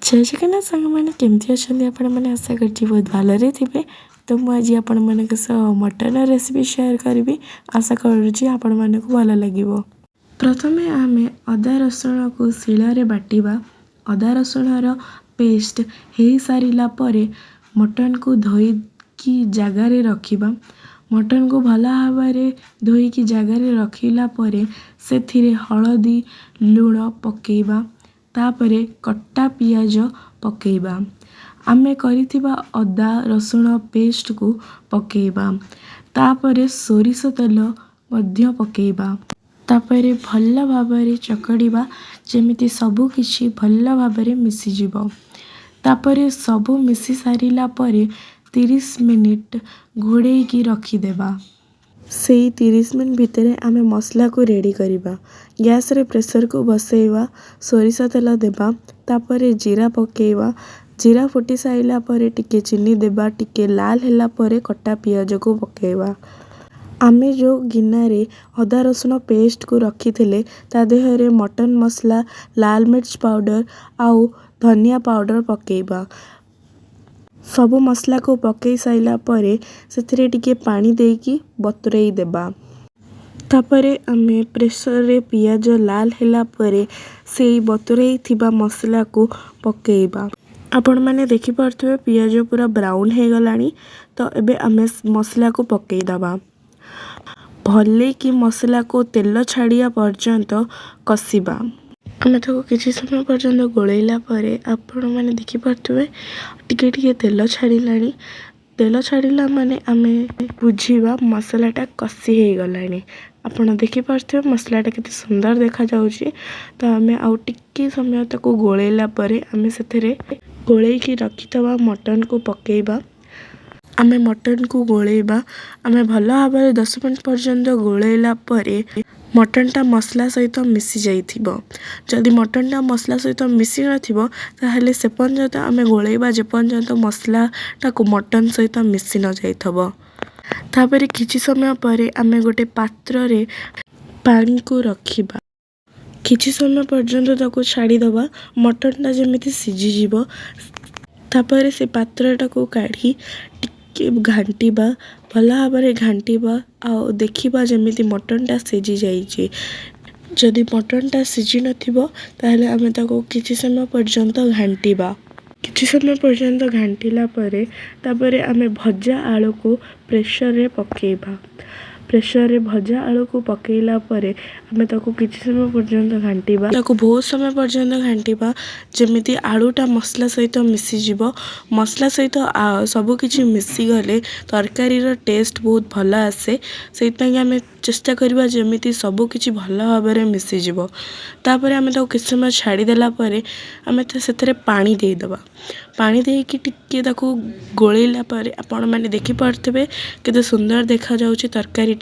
जय जगन्नाथ सांग मैंने केमती अच्छा आपण मैंने आशा करती बहुत भलरे थे। तो मुझे आपण मान मटन रेसिपी शेयर करी। आशा करुँच आपण मानक भल लगे। प्रथम आम अदा रसुण को शिल बाटिबा। अदा रसुणर पेस्ट हो सारा पर मटन को धोईकी जगार रखा। मटन को भल भाव धोईकी जगार रखिला पर से हलदी लुण पकेबा। तापरे कट्टा पियाज पकेबा। आमे करिथिबा अदा रसुण पेस्ट को पकेबा। तापरे सोरिष तेल मध्य पकेबा। तापरे भल भाबरे चकड़िबा जेमिति सबु किछि भल भाबरे मिसी जिवो। तापरे सबु मिसी सारिला परे 30 मिनिट घोड़ेकी रखिदेबा। से 30 मिनट भितर आमे मसला को रेडी करिबा। गैस रे प्रेशर को बसैबा। सोरिष तेल देबा। तापरे जीरा पकेबा। जीरा फुटी साइला परे टिके चीनी देबा। टिके लाल हैला परे कट्टा पियाज को पकेबा। आमे जो गिनारे अदा रसुण पेस्ट को रखिथिले ता देहरे मटन मसला लाल मिर्च पाउडर आउ धनिया पाउडर पकेबा। सबु मसला को पकई साइला परे सेथिरे टिके पानी देकी बतुरई देबा। तापरे आमे प्रेशर रे पियाज लाल हैला परे से बतुरई थिबा मसला को पकेबा। आपण माने देखि पारथुबे पियाज पूरा ब्राउन हे गलानी। तो एबे आमे मसला को पकई दबा। भले कि मसला को तेल छाड़िया पर्यंत कसिबा। आमे ताको किछि समय पर्यंत गोलैला परे आपण माने देखि पारथुबे टिके टिके तेल छाड़िलानी। तेल छाड़िला माने आमे बुझिबा मसलाटा कसी हे गलानी। आपण देखि पारथुबे मसलाटा केते सुंदर देखा जाउची। तो आमे आउ टिके समय ताको गोलैला परे आमे सेथरे गोलैकी रखितबा मटन को पकेबा। आमे मटन को गोलैबा। आमे भल भाबरे 10 मिनिट पर्यंत गोलैला परे मटनटा मसला सहित मिसी जाइथिबो। जदि मटनटा मसला सहित मिसी नथिबो ताहेले से पर्यंत आमे गोलैबा जे पर्यंत मसलाटा को मटन सहित मिसी न जाइथबो। तापरे किछि समय परे आमे गोटे पात्र रे पानी को रखिबा। किछि समय पर्यंत ताको छाड़ी दबा मटनटा जेमिति सिझी जिवो। तापरे से पात्रटा को काढ़ी टिके घांटीबा। भल भाबरे घांटीबा आ देखिबा जेमिति मटनटा सिझी जाइछि। जदि मटनटा सिझी नथिबो ताहेले आमे ताको किछि समय पर्यंत घांटीबा। किछि समय पर्यंत घांटीला परे तापरे आमे भजा आलू को प्रेशर रे पकेबा। प्रेशर रे भजा आलू को पकेला परे आमे ताको किछि समय पर्यंत घांटीबा। ताको बहुत समय पर्यंत घांटीबा जेमिति आलूटा मसला सहित मिसी जिवो। मसला सहित सबु किछि मिसी गले तरकारी रो टेस्ट बहुत भल आसे। सेइतपई आमे चेष्टा करिबा जेमिति सबु किछि भल भाबरे मिसी जिवो। तापरे आमे ताको किछि समय छाड़ी देला परे आमे सेथरे पानी देई दबा। पानी देकी टिके ताको गोलैला परे आपण माने देखि पारथबे केते सुंदर देखा जाउची तरकारीटा।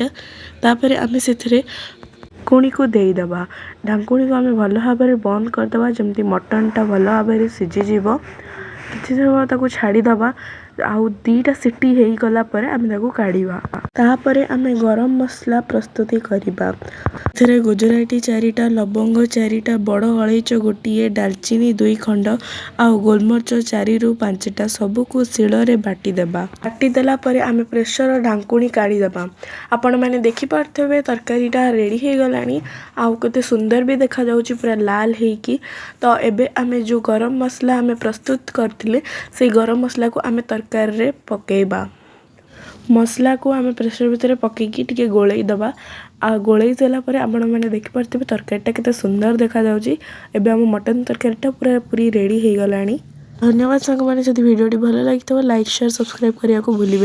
तापरे आमे सेथरे ढांकुणी को देई दबा। ढांकुणी को आमे भल भाबरे बंद कर दबा जेमति मटनटा भल भाबरे सिझी जिवो। किछि समय ताको छाड़ी दबा। आउ 2टा सीटी हेई गला परे आमे ताको काढिबा। तापरे आमे गरम मसला प्रस्तुति करिबा। एथरे गुजराती 4टा लवंग 4टा बड़ अलैच गोटिए दालचीनी 2 खंड आउ गोलमरिच 4 रु 5टा सबु को शिल रे बाटी देबा। बाटी देला परे आमे प्रेशर ढांकुणी काढी देबा। आपण माने देखि पारथबे तरकारीटा रेडी हे गलानी। आउ केते सुंदर भी देखा जाउची पूरा लाल हेकी। तो एबे आमे जो गरम मसला आमे प्रस्तुत करथिले से गरम मसला को आमे तरकारी रे पकेबा। मसला को आमे प्रेशर भितर पकेकी टिके गोलई दबा। आ गोलई देला परे आपण माने देखि पारथिबे तरकारीटा केते सुंदर देखा जाउची। एबे हम मटन तरकारीटा पूरी रेडी हे गलानी। धन्यवाद सांग माने जदि वीडियोटी भलो लागितबा लाइक शेयर सब्सक्राइब करिया को भूलिबे।